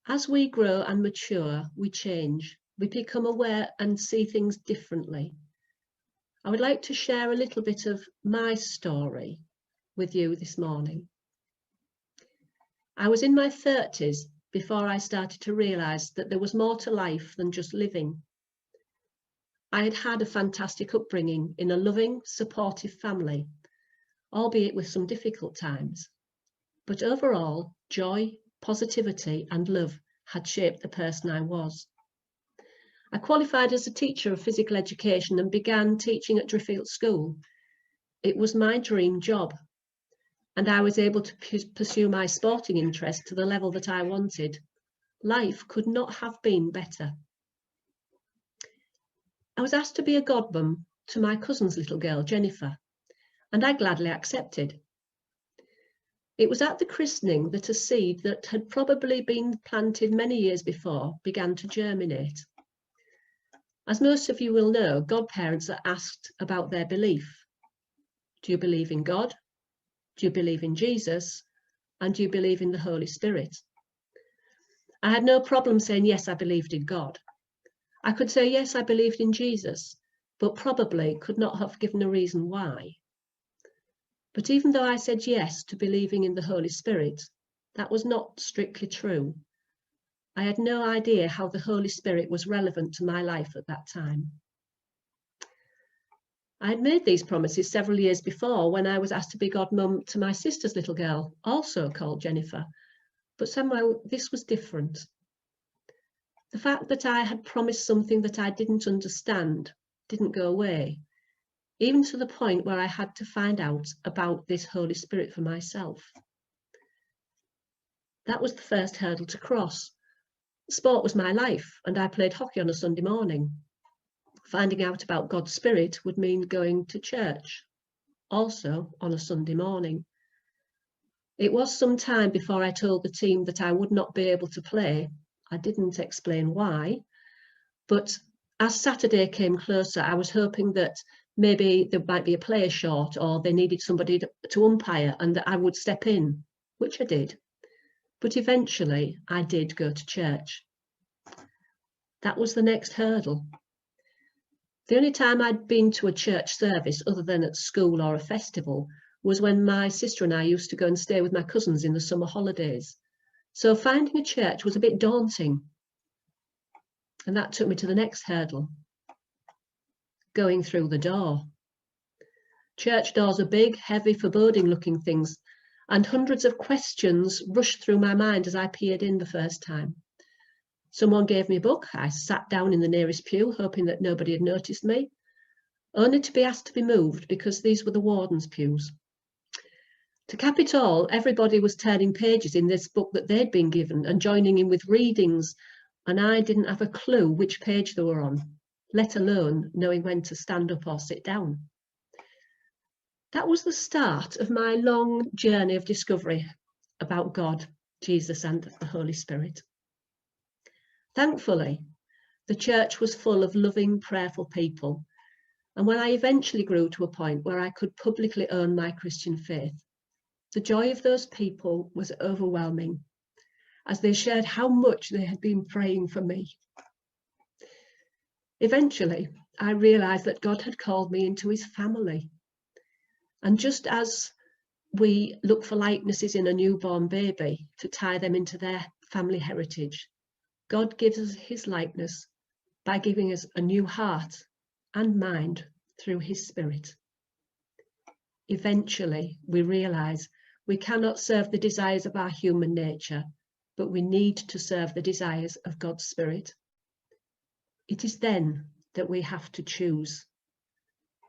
As we grow and mature, we change. We become aware and see things differently. I would like to share a little bit of my story with you this morning. I was in my 30s before I started to realise that there was more to life than just living. I had had a fantastic upbringing in a loving, supportive family, albeit with some difficult times. But overall, joy, positivity and love had shaped the person I was. I qualified as a teacher of physical education and began teaching at Driffield School. It was my dream job, and I was able to pursue my sporting interest to the level that I wanted. Life could not have been better. I was asked to be a godmum to my cousin's little girl, Jennifer, and I gladly accepted. It was at the christening that a seed that had probably been planted many years before began to germinate. As most of you will know, godparents are asked about their belief. Do you believe in God? Do you believe in Jesus? And do you believe in the Holy Spirit? I had no problem saying, yes, I believed in God. I could say, yes, I believed in Jesus, but probably could not have given a reason why. But even though I said yes to believing in the Holy Spirit, that was not strictly true. I had no idea how the Holy Spirit was relevant to my life at that time. I had made these promises several years before when I was asked to be godmum to my sister's little girl, also called Jennifer, but somehow this was different. The fact that I had promised something that I didn't understand didn't go away, even to the point where I had to find out about this Holy Spirit for myself. That was the first hurdle to cross. Sport was my life, and I played hockey on a Sunday morning. Finding out about God's Spirit would mean going to church, also on a Sunday morning. It was some time before I told the team that I would not be able to play. I didn't explain why, but as Saturday came closer, I was hoping that maybe there might be a player short or they needed somebody to umpire and that I would step in, which I did. But eventually I did go to church. That was the next hurdle. The only time I'd been to a church service other than at school or a festival was when my sister and I used to go and stay with my cousins in the summer holidays. So finding a church was a bit daunting. And that took me to the next hurdle, going through the door. Church doors are big, heavy, foreboding-looking things, and hundreds of questions rushed through my mind as I peered in the first time. Someone gave me a book. I sat down in the nearest pew, hoping that nobody had noticed me, only to be asked to be moved because these were the warden's pews. To cap it all, everybody was turning pages in this book that they'd been given and joining in with readings, and I didn't have a clue which page they were on, let alone knowing when to stand up or sit down. That was the start of my long journey of discovery about God, Jesus, and the Holy Spirit. Thankfully, the church was full of loving, prayerful people, and when I eventually grew to a point where I could publicly own my Christian faith, the joy of those people was overwhelming, as they shared how much they had been praying for me. Eventually, I realised that God had called me into his family. And just as we look for likenesses in a newborn baby to tie them into their family heritage, God gives us his likeness by giving us a new heart and mind through his Spirit. Eventually, we realise we cannot serve the desires of our human nature, but we need to serve the desires of God's Spirit. It is then that we have to choose.